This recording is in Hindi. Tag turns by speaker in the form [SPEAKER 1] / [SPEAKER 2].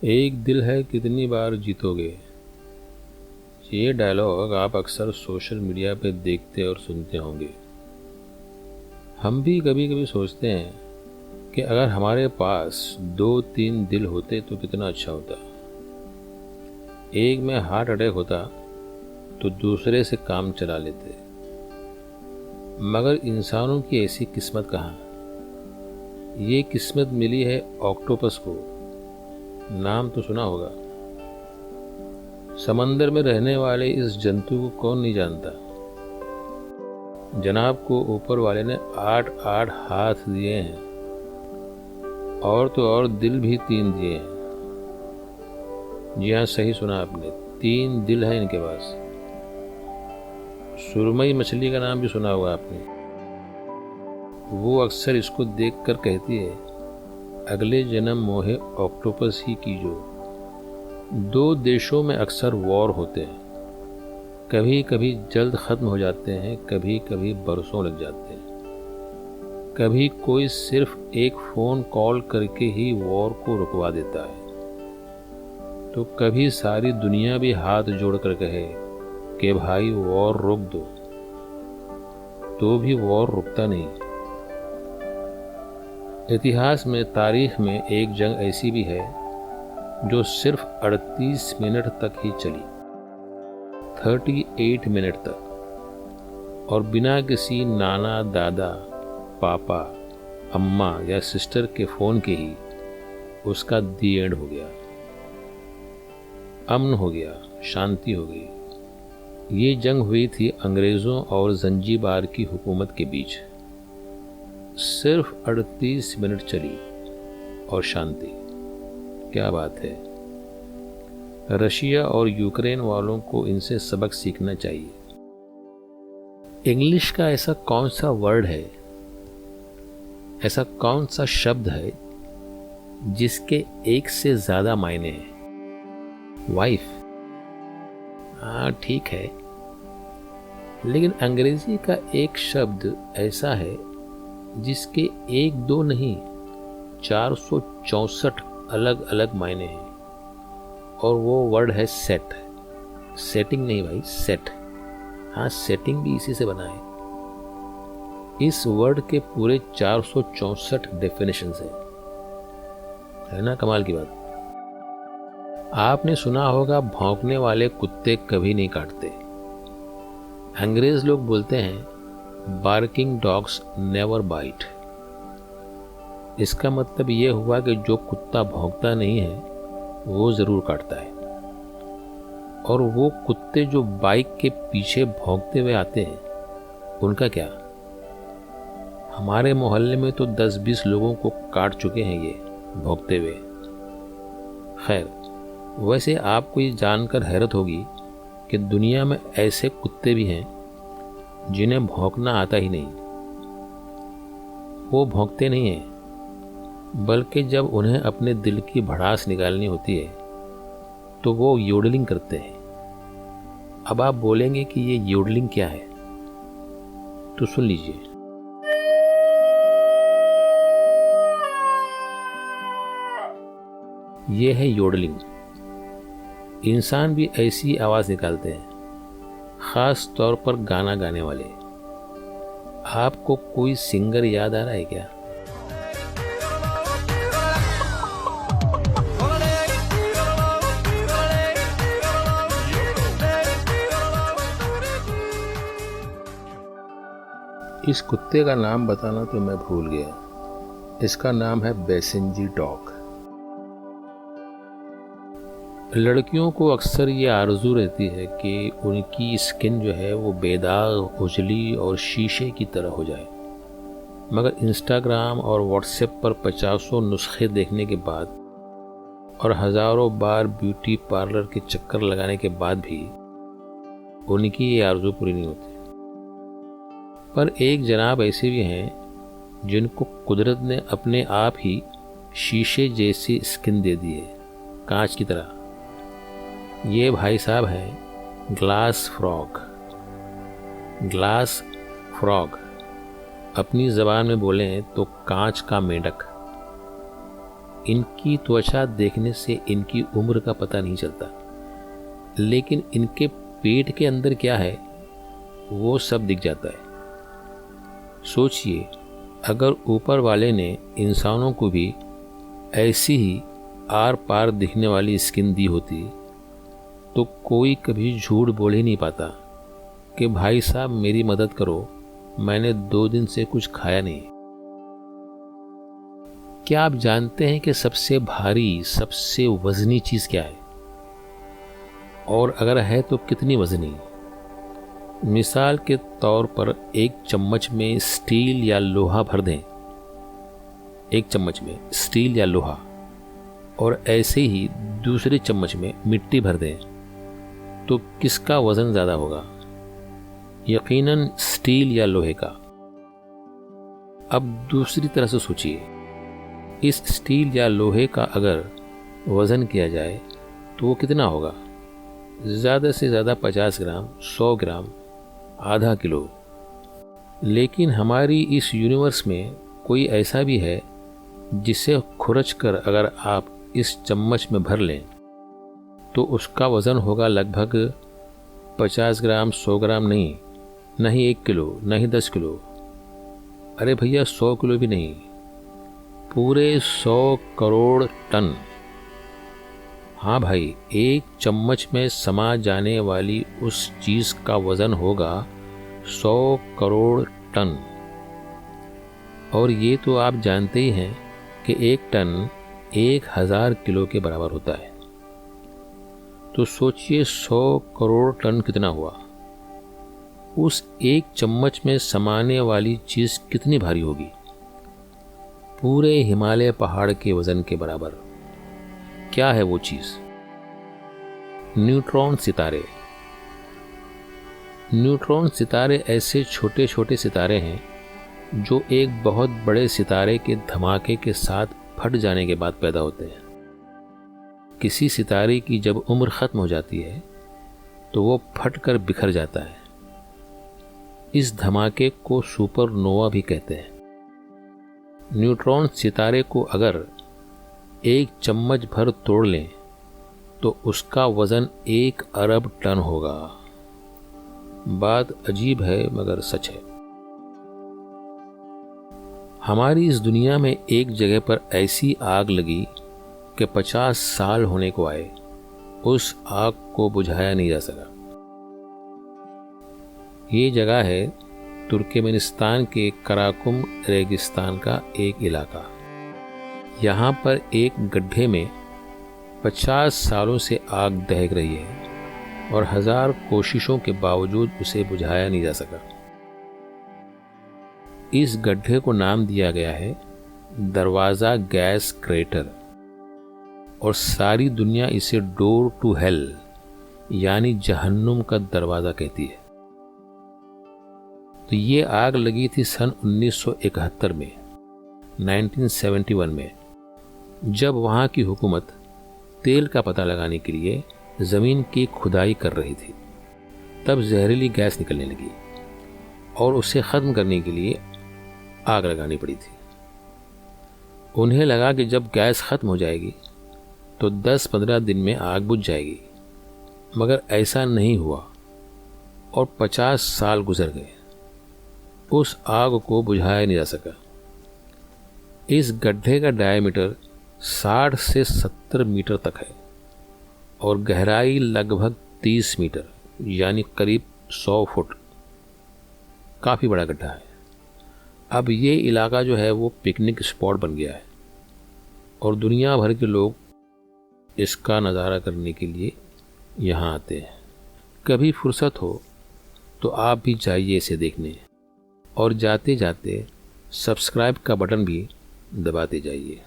[SPEAKER 1] एक दिल है कितनी बार जीतोगे। ये डायलॉग आप अक्सर सोशल मीडिया पे देखते और सुनते होंगे। हम भी कभी कभी सोचते हैं कि अगर हमारे पास 2-3 दिल होते तो कितना अच्छा होता। एक में हार्ट अटैक होता तो दूसरे से काम चला लेते। मगर इंसानों की ऐसी किस्मत कहाँ। ये किस्मत मिली है ऑक्टोपस को। नाम तो सुना होगा। समंदर में रहने वाले इस जंतु को कौन नहीं जानता। जनाब को ऊपर वाले ने 8-8 हाथ दिए हैं और तो और दिल भी 3 दिए हैं। जी हाँ, सही सुना आपने, 3 दिल है इनके पास। सुरमई मछली का नाम भी सुना होगा आपने। वो अक्सर इसको देखकर कहती है, अगले जन्म मोहे ऑक्टोपस ही कीजो। 2 देशों में अक्सर वॉर होते हैं। कभी कभी जल्द ख़त्म हो जाते हैं, कभी कभी बरसों लग जाते हैं। कभी कोई सिर्फ एक फ़ोन कॉल करके ही वॉर को रुकवा देता है, तो कभी सारी दुनिया भी हाथ जोड़कर कहे कि भाई वॉर रोक दो, तो भी वॉर रुकता नहीं। इतिहास में, तारीख में एक जंग ऐसी भी है जो सिर्फ 38 मिनट तक ही चली, 38 मिनट तक, और बिना किसी नाना, दादा, पापा, अम्मा या सिस्टर के फ़ोन के ही उसका दी एंड हो गया। अमन हो गया, शांति हो गई। ये जंग हुई थी अंग्रेज़ों और ज़ंजीबार की हुकूमत के बीच। सिर्फ 38 मिनट चली और शांति। क्या बात है। रशिया और यूक्रेन वालों को इनसे सबक सीखना चाहिए। इंग्लिश का ऐसा कौन सा वर्ड है, ऐसा कौन सा शब्द है जिसके एक से ज़्यादा मायने हैं। वाइफ, हाँ ठीक है, लेकिन अंग्रेजी का एक शब्द ऐसा है जिसके 1-2 नहीं 464 अलग अलग मायने हैं, और वो वर्ड है सेट। सेटिंग नहीं भाई, सेट। हाँ, सेटिंग भी इसी से बना है। इस वर्ड के पूरे 464 डेफिनेशंस है ना। कमाल की बात। आपने सुना होगा, भौंकने वाले कुत्ते कभी नहीं काटते। अंग्रेज लोग बोलते हैं बार्किंग डॉग्स नेवर बाइट। इसका मतलब ये हुआ कि जो कुत्ता भौंकता नहीं है वो ज़रूर काटता है। और वो कुत्ते जो बाइक के पीछे भौंकते हुए आते हैं, उनका क्या। हमारे मोहल्ले में तो 10-20 लोगों को काट चुके हैं ये भौंकते हुए। खैर, वैसे आपको ये जानकर हैरत होगी कि दुनिया में ऐसे कुत्ते भी हैं जिन्हें भौंकना आता ही नहीं। वो भौंकते नहीं हैं, बल्कि जब उन्हें अपने दिल की भड़ास निकालनी होती है तो वो योडलिंग करते हैं। अब आप बोलेंगे कि ये योडलिंग क्या है, तो सुन लीजिए। ये है योडलिंग। इंसान भी ऐसी आवाज़ निकालते हैं, ख़ास तौर पर गाना गाने वाले। आपको कोई सिंगर याद आ रहा है क्या? इस कुत्ते का नाम बताना तो मैं भूल गया। इसका नाम है बेसिंजी डॉग। लड़कियों को अक्सर ये आरज़ू रहती है कि उनकी स्किन जो है वो बेदाग, उजली और शीशे की तरह हो जाए। मगर इंस्टाग्राम और व्हाट्सएप पर 50 नुस्खे देखने के बाद और हज़ारों बार ब्यूटी पार्लर के चक्कर लगाने के बाद भी उनकी ये आरज़ू पूरी नहीं होती। पर एक जनाब ऐसे भी हैं जिनको कुदरत ने अपने आप ही शीशे जैसी स्किन दे दी है, कांच की तरह। ये भाई साहब हैं ग्लास फ्रॉग। ग्लास फ्रॉग, अपनी ज़बान में बोलें तो कांच का मेंढक। इनकी त्वचा देखने से इनकी उम्र का पता नहीं चलता, लेकिन इनके पेट के अंदर क्या है वो सब दिख जाता है। सोचिए, अगर ऊपर वाले ने इंसानों को भी ऐसी ही आर पार दिखने वाली स्किन दी होती तो कोई कभी झूठ बोल ही नहीं पाता कि भाई साहब मेरी मदद करो, मैंने 2 दिन से कुछ खाया नहीं। क्या आप जानते हैं कि सबसे भारी, सबसे वजनी चीज क्या है? और अगर है तो कितनी वजनी? मिसाल के तौर पर एक चम्मच में स्टील या लोहा भर दें, एक चम्मच में स्टील या लोहा, और ऐसे ही दूसरे चम्मच में मिट्टी भर दें, तो किसका वजन ज्यादा होगा? यकीनन स्टील या लोहे का। अब दूसरी तरह से सोचिए, इस स्टील या लोहे का अगर वजन किया जाए तो वो कितना होगा? ज़्यादा से ज़्यादा 50 ग्राम, 100 ग्राम, आधा किलो। लेकिन हमारी इस यूनिवर्स में कोई ऐसा भी है जिसे खुरच कर अगर आप इस चम्मच में भर लें तो उसका वज़न होगा लगभग 50 ग्राम, 100 ग्राम नहीं, नहीं 1 किलो, नहीं 10 किलो, अरे भैया 100 किलो भी नहीं, पूरे 100 करोड़ टन। हाँ भाई, एक चम्मच में समा जाने वाली उस चीज का वजन होगा 100 करोड़ टन। और ये तो आप जानते ही हैं कि एक टन 1000 किलो के बराबर होता है। तो सोचिए 100 करोड़ टन कितना हुआ? उस एक चम्मच में समाने वाली चीज कितनी भारी होगी? पूरे हिमालय पहाड़ के वजन के बराबर। क्या है वो चीज? न्यूट्रॉन सितारे। न्यूट्रॉन सितारे ऐसे छोटे छोटे सितारे हैं जो एक बहुत बड़े सितारे के धमाके के साथ फट जाने के बाद पैदा होते हैं। किसी सितारे की जब उम्र खत्म हो जाती है तो वो फटकर बिखर जाता है। इस धमाके को सुपरनोवा भी कहते हैं। न्यूट्रॉन सितारे को अगर एक चम्मच भर तोड़ लें तो उसका वजन 1 अरब टन होगा। बात अजीब है मगर सच है। हमारी इस दुनिया में एक जगह पर ऐसी आग लगी कि 50 साल होने को आए, उस आग को बुझाया नहीं जा सका। ये जगह है तुर्कमेनिस्तान के कराकुम रेगिस्तान का एक इलाका। यहाँ पर एक गड्ढे में 50 सालों से आग दहक रही है और 1000 कोशिशों के बावजूद उसे बुझाया नहीं जा सका। इस गड्ढे को नाम दिया गया है दरवाज़ा गैस क्रेटर, और सारी दुनिया इसे डोर टू हेल यानी जहन्नुम का दरवाज़ा कहती है। तो ये आग लगी थी सन 1971 में, 1971 में, जब वहाँ की हुकूमत तेल का पता लगाने के लिए ज़मीन की खुदाई कर रही थी। तब जहरीली गैस निकलने लगी और उसे ख़त्म करने के लिए आग लगानी पड़ी थी। उन्हें लगा कि जब गैस ख़त्म हो जाएगी तो 10-15 दिन में आग बुझ जाएगी, मगर ऐसा नहीं हुआ और 50 साल गुजर गए। उस आग को बुझाया नहीं जा सका। इस गड्ढे का डायमीटर 60 से 70 मीटर तक है और गहराई लगभग 30 मीटर यानी करीब 100 फुट। काफ़ी बड़ा गड्ढा है। अब ये इलाका जो है वो पिकनिक स्पॉट बन गया है और दुनिया भर के लोग इसका नज़ारा करने के लिए यहाँ आते हैं। कभी फुर्सत हो तो आप भी जाइए इसे देखने, और जाते जाते सब्सक्राइब का बटन भी दबाते जाइए।